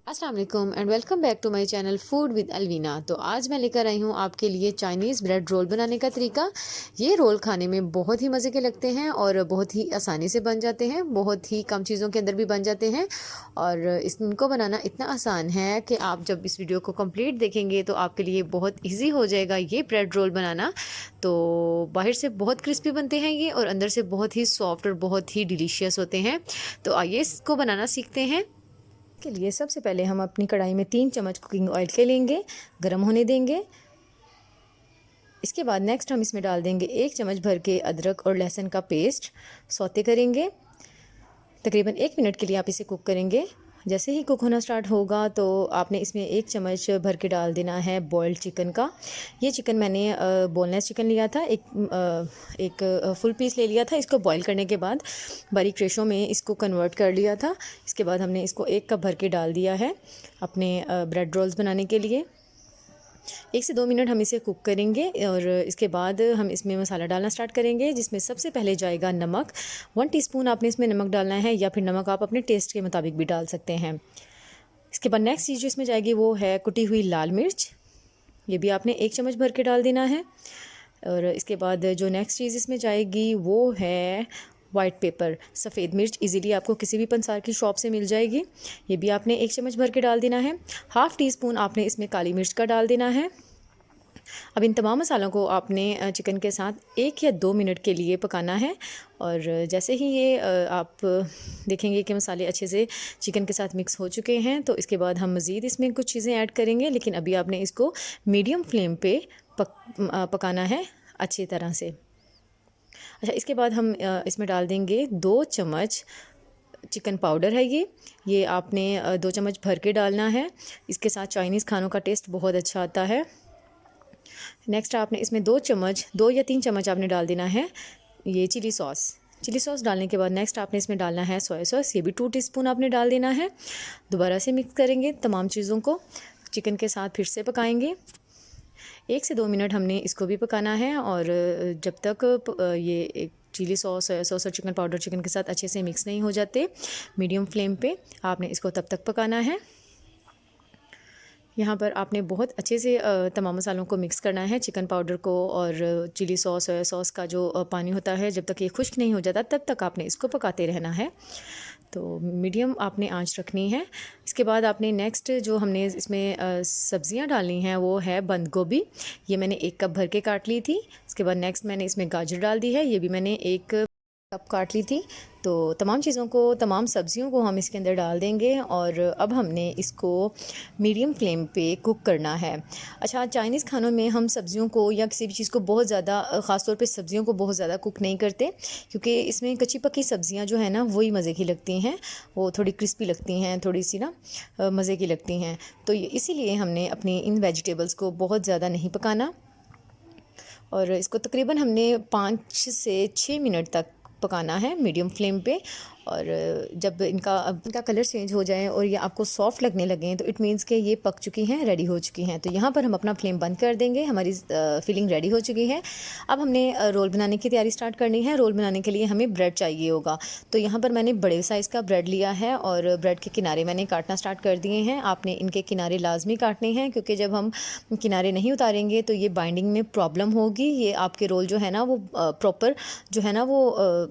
अस्सलाम वालेकुम and welcome back to my channel food with Alvina. तो आज मैं लेकर आई हूँ आपके लिए चाइनीज़ ब्रेड रोल बनाने का तरीका। ये रोल खाने में बहुत ही मज़े के लगते हैं और बहुत ही आसानी से बन जाते हैं, बहुत ही कम चीज़ों के अंदर भी बन जाते हैं। और इनको बनाना इतना आसान है कि आप जब इस वीडियो को कंप्लीट देखेंगे तो आपके लिए बहुत ईजी हो जाएगा ये ब्रेड रोल बनाना। तो बाहर से बहुत क्रिस्पी बनते हैं ये और अंदर से बहुत ही सॉफ्ट और बहुत ही डिलीशियस होते हैं। तो आइए इसको बनाना सीखते हैं। के लिए सबसे पहले हम अपनी कढ़ाई में 3 चम्मच कुकिंग ऑयल के लेंगे, गरम होने देंगे। इसके बाद नेक्स्ट हम इसमें डाल देंगे 1 चम्मच भर के अदरक और लहसुन का पेस्ट। सौते करेंगे, तकरीबन 1 मिनट के लिए आप इसे कुक करेंगे। जैसे ही कुक होना स्टार्ट होगा तो आपने इसमें 1 चम्मच भर के डाल देना है बॉइल्ड चिकन का। ये चिकन मैंने बोनलेस चिकन लिया था, एक फुल पीस ले लिया था। इसको बॉईल करने के बाद बारीक रेशों में इसको कन्वर्ट कर लिया था। इसके बाद हमने इसको 1 कप भर के डाल दिया है अपने ब्रेड रोल्स बनाने के लिए। 1 से 2 मिनट हम इसे कुक करेंगे और इसके बाद हम इसमें मसाला डालना स्टार्ट करेंगे, जिसमें सबसे पहले जाएगा नमक। 1 टीस्पून आपने इसमें नमक डालना है, या फिर नमक आप अपने टेस्ट के मुताबिक भी डाल सकते हैं। इसके बाद नेक्स्ट चीज़ जो इसमें जाएगी वो है कुटी हुई लाल मिर्च। ये भी आपने 1 चम्मच भर के डाल देना है। और इसके बाद जो नेक्स्ट चीज़ इसमें जाएगी वो है वाइट पेपर, सफ़ेद मिर्च। इजीली आपको किसी भी पंसार की शॉप से मिल जाएगी। ये भी आपने 1 चम्मच भर के डाल देना है। हाफ़ टी स्पून आपने इसमें काली मिर्च का डाल देना है। अब इन तमाम मसालों को आपने चिकन के साथ 1 या 2 मिनट के लिए पकाना है। और जैसे ही ये आप देखेंगे कि मसाले अच्छे से चिकन के साथ मिक्स हो चुके हैं तो इसके बाद हम मज़ीद इसमें कुछ चीज़ें ऐड करेंगे, लेकिन अभी आपने इसको मीडियम फ्लेम पे पकाना है अच्छी तरह से। अच्छा, इसके बाद हम इसमें डाल देंगे 2 चम्मच चिकन पाउडर है। ये आपने 2 चम्मच भर के डालना है। इसके साथ चाइनीज़ खानों का टेस्ट बहुत अच्छा आता है। नेक्स्ट आपने इसमें 2 या 3 चम्मच आपने डाल देना है ये चिली सॉस डालने के बाद नेक्स्ट आपने इसमें डालना है सोया सॉस। ये भी 2 टीस्पून आपने डाल देना है। दोबारा से मिक्स करेंगे तमाम चीज़ों को, चिकन के साथ फिर से पकाएंगे। 1 से 2 मिनट हमने इसको भी पकाना है। और जब तक ये एक चिली सॉस, सोया सॉस और चिकन पाउडर चिकन के साथ अच्छे से मिक्स नहीं हो जाते, मीडियम फ्लेम पे आपने इसको तब तक पकाना है। यहाँ पर आपने बहुत अच्छे से तमाम मसालों को मिक्स करना है, चिकन पाउडर को और चिली सॉस, सोया सॉस का जो पानी होता है, जब तक ये खुश्क नहीं हो जाता तब तक आपने इसको पकाते रहना है। तो मीडियम आपने आंच रखनी है। इसके बाद आपने नेक्स्ट जो हमने इसमें सब्ज़ियाँ डालनी हैं वो है बंद गोभी। ये मैंने 1 कप भर के काट ली थी। इसके बाद नेक्स्ट मैंने इसमें गाजर डाल दी है, ये भी मैंने 1 कप काट ली थी। तो तमाम चीज़ों को, तमाम सब्ज़ियों को हम इसके अंदर डाल देंगे और अब हमने इसको मीडियम फ्लेम पे कुक करना है। अच्छा, चाइनीज़ खानों में हम सब्ज़ियों को या किसी भी चीज़ को बहुत ज़्यादा, ख़ास तौर पे सब्ज़ियों को बहुत ज़्यादा कुक नहीं करते, क्योंकि इसमें कच्ची पक्की सब्ज़ियाँ जो है ना वही मज़े की लगती हैं। वो थोड़ी क्रिस्पी लगती हैं, थोड़ी सी ना मज़े की लगती हैं। तो इसीलिए हमने अपनी इन वेजिटेबल्स को बहुत ज़्यादा नहीं पकाना और इसको तकरीबन हमने 5 से 6 मिनट तक पकाना है मीडियम फ्लेम पे। और जब इनका कलर चेंज हो जाए और ये आपको सॉफ्ट लगने लगें तो इट मीन्स कि ये पक चुकी हैं, रेडी हो चुकी हैं। तो यहाँ पर हम अपना फ्लेम बंद कर देंगे। हमारी फिलिंग रेडी हो चुकी है। अब हमने रोल बनाने की तैयारी स्टार्ट करनी है। रोल बनाने के लिए हमें ब्रेड चाहिए होगा। तो यहाँ पर मैंने बड़े साइज़ का ब्रेड लिया है और ब्रेड के किनारे मैंने काटना स्टार्ट कर दिए हैं। आपने इनके किनारे लाजमी काटने हैं, क्योंकि जब हम किनारे नहीं उतारेंगे तो ये बाइंडिंग में प्रॉब्लम होगी। ये आपके रोल जो है ना वो प्रॉपर जो है ना वो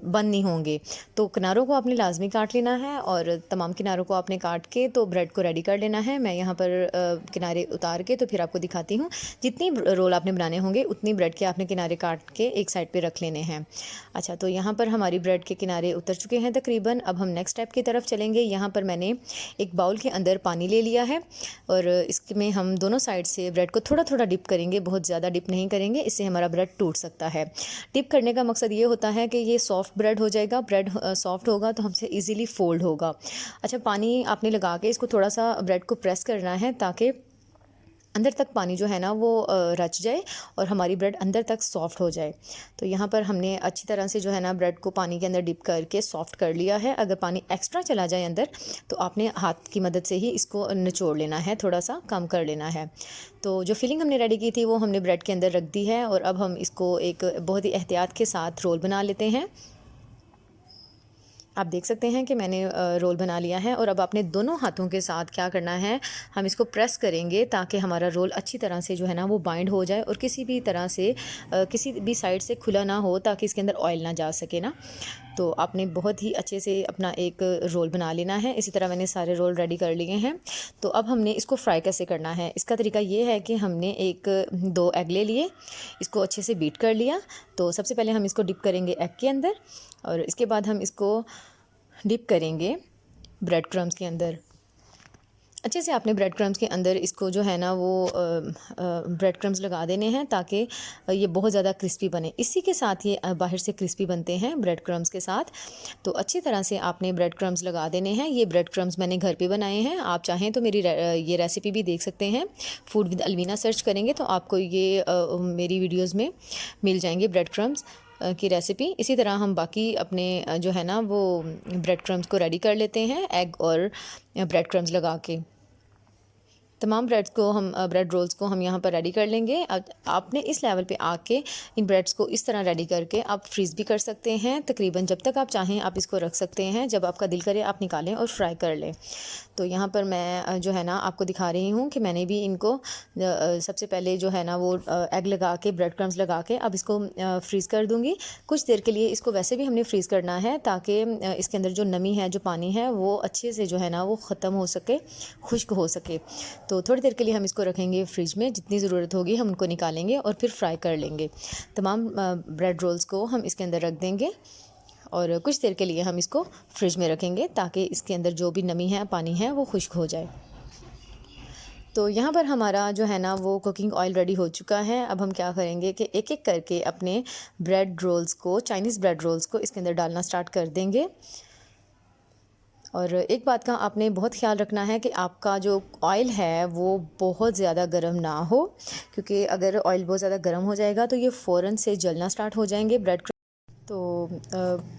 बंद नहीं होंगे। तो किनारों को आपने लाजमी काट लेना है और तमाम किनारों को आपने काट के तो ब्रेड को रेडी कर लेना है। मैं यहाँ पर किनारे उतार के तो फिर आपको दिखाती हूँ। जितनी रोल आपने बनाने होंगे उतनी ब्रेड के आपने किनारे काट के एक साइड पे रख लेने हैं। अच्छा, तो यहाँ पर हमारी ब्रेड के किनारे उतर चुके हैं तकरीबन। अब हम नेक्स्ट स्टेप की तरफ चलेंगे। यहाँ पर मैंने एक बाउल के अंदर पानी ले लिया है और इसमें हम दोनों साइड से ब्रेड को थोड़ा थोड़ा डिप करेंगे, बहुत ज़्यादा डिप नहीं करेंगे, इससे हमारा ब्रेड टूट सकता है। डिप करने का मकसद ये होता है कि ये सॉफ्ट ब्रेड हो जाएगा। ब्रेड सॉफ्ट होगा तो हमसे इजीली फोल्ड होगा। अच्छा, पानी आपने लगा के इसको थोड़ा सा ब्रेड को प्रेस करना है ताकि अंदर तक पानी जो है ना वो रच जाए और हमारी ब्रेड अंदर तक सॉफ्ट हो जाए। तो यहाँ पर हमने अच्छी तरह से जो है ना ब्रेड को पानी के अंदर डिप करके सॉफ्ट कर लिया है। अगर पानी एक्स्ट्रा चला जाए अंदर तो आपने हाथ की मदद से ही इसको निचोड़ लेना है, थोड़ा सा कम कर लेना है। तो जो फिलिंग हमने रेडी की थी वो हमने ब्रेड के अंदर रख दी है और अब हम इसको एक बहुत ही एहतियात के साथ रोल बना लेते हैं। आप देख सकते हैं कि मैंने रोल बना लिया है और अब अपने दोनों हाथों के साथ क्या करना है, हम इसको प्रेस करेंगे ताकि हमारा रोल अच्छी तरह से जो है ना वो बाइंड हो जाए और किसी भी तरह से किसी भी साइड से खुला ना हो, ताकि इसके अंदर ऑयल ना जा सके ना। तो आपने बहुत ही अच्छे से अपना एक रोल बना लेना है। इसी तरह मैंने सारे रोल रेडी कर लिए हैं। तो अब हमने इसको फ्राई कैसे करना है, इसका तरीका ये है कि हमने 2 एग ले लिए, इसको अच्छे से बीट कर लिया। तो सबसे पहले हम इसको डिप करेंगे एग के अंदर और इसके बाद हम इसको डिप करेंगे ब्रेड क्रम्स के अंदर। अच्छे से आपने ब्रेड क्रम्स के अंदर इसको जो है ना वो ब्रेड क्रम्स लगा देने हैं ताकि ये बहुत ज़्यादा क्रिस्पी बने। इसी के साथ ये बाहर से क्रिस्पी बनते हैं ब्रेड क्रम्स के साथ। तो अच्छी तरह से आपने ब्रेड क्रम्स लगा देने हैं। ये ब्रेड क्रम्स मैंने घर पे बनाए हैं। आप चाहें तो मेरी ये रेसिपी भी देख सकते हैं। फूड विद अलवीना सर्च करेंगे तो आपको ये मेरी वीडियोज़ में मिल जाएंगे ब्रेड क्रम्स की रेसिपी। इसी तरह हम बाकी अपने जो है ना वो ब्रेड क्रम्स को रेडी कर लेते हैं एग और ब्रेड क्रम्स लगा के। तमाम ब्रेड रोल्स को हम यहाँ पर रेडी कर लेंगे। अब आपने इस लेवल पे आके इन ब्रेड्स को इस तरह रेडी करके आप फ्रीज़ भी कर सकते हैं। तकरीबन जब तक आप चाहें आप इसको रख सकते हैं, जब आपका दिल करे आप निकालें और फ्राई कर लें। तो यहाँ पर मैं जो है ना आपको दिखा रही हूँ कि मैंने भी इनको सबसे पहले जो है ना वो एग लगा के ब्रेड क्रम्स लगा के अब इसको फ्रीज़ कर दूँगी कुछ देर के लिए। इसको वैसे भी हमने फ्रीज़ करना है ताकि इसके अंदर जो नमी है, जो पानी है, वो अच्छे से जो है ना वो ख़त्म हो सके, खुश्क हो सके। तो थोड़ी देर के लिए हम इसको रखेंगे फ्रिज में, जितनी ज़रूरत होगी हम उनको निकालेंगे और फिर फ्राई कर लेंगे। तमाम ब्रेड रोल्स को हम इसके अंदर रख देंगे और कुछ देर के लिए हम इसको फ्रिज में रखेंगे ताकि इसके अंदर जो भी नमी है, पानी है, वो खुश्क हो जाए। तो यहाँ पर हमारा जो है ना वो कुकिंग ऑयल रेडी हो चुका है। अब हम क्या करेंगे कि एक एक करके अपने ब्रेड रोल्स को, चाइनीज़ ब्रेड रोल्स को इसके अंदर डालना स्टार्ट कर देंगे। और एक बात का आपने बहुत ख्याल रखना है कि आपका जो ऑयल है वो बहुत ज़्यादा गर्म ना हो, क्योंकि अगर ऑयल बहुत ज़्यादा गर्म हो जाएगा तो ये फ़ौरन से जलना स्टार्ट हो जाएंगे ब्रेड। तो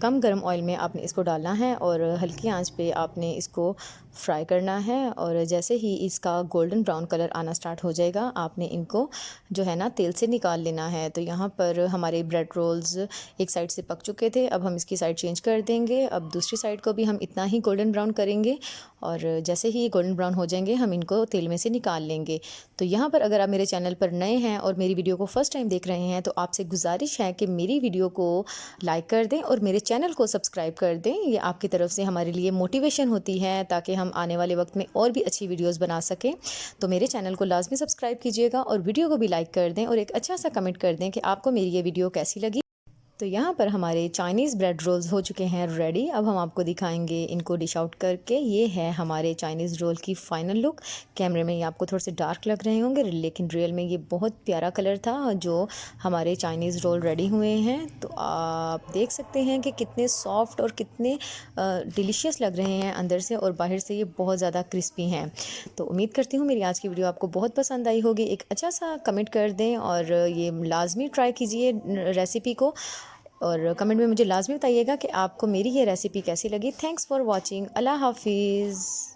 कम गर्म ऑयल में आपने इसको डालना है और हल्की आंच पे आपने इसको फ्राई करना है। और जैसे ही इसका गोल्डन ब्राउन कलर आना स्टार्ट हो जाएगा आपने इनको जो है ना तेल से निकाल लेना है। तो यहाँ पर हमारे ब्रेड रोल्स एक साइड से पक चुके थे, अब हम इसकी साइड चेंज कर देंगे। अब दूसरी साइड को भी हम इतना ही गोल्डन ब्राउन करेंगे और जैसे ही गोल्डन ब्राउन हो जाएंगे हम इनको तेल में से निकाल लेंगे। तो यहाँ पर अगर आप मेरे चैनल पर नए हैं और मेरी वीडियो को फर्स्ट टाइम देख रहे हैं तो आपसे गुजारिश है कि मेरी वीडियो को लाइक कर दें और मेरे चैनल को सब्सक्राइब कर दें। ये आपकी तरफ से हमारे लिए मोटिवेशन होती है ताकि हम आने वाले वक्त में और भी अच्छी वीडियोस बना सकें। तो मेरे चैनल को लाजमी सब्सक्राइब कीजिएगा और वीडियो को भी लाइक कर दें और एक अच्छा सा कमेंट कर दें कि आपको मेरी ये वीडियो कैसी लगी। तो यहाँ पर हमारे चाइनीज़ ब्रेड रोल्स हो चुके हैं रेडी। अब हम आपको दिखाएंगे इनको डिश आउट करके। ये है हमारे चाइनीज़ रोल की फ़ाइनल लुक। कैमरे में ये आपको थोड़े से डार्क लग रहे होंगे, लेकिन रियल में ये बहुत प्यारा कलर था जो हमारे चाइनीज़ रोल रेडी हुए हैं। तो आप देख सकते हैं कि कितने सॉफ्ट और कितने डिलीशियस लग रहे हैं अंदर से, और बाहर से ये बहुत ज़्यादा क्रिस्पी हैं। तो उम्मीद करती हूँ मेरी आज की वीडियो आपको बहुत पसंद आई होगी। एक अच्छा सा कमेंट कर दें और ये लाजमी ट्राई कीजिए रेसिपी को, और कमेंट में मुझे लाजमी बताइएगा कि आपको मेरी ये रेसिपी कैसी लगी। Thanks for watching. अल्लाह हाफिज़।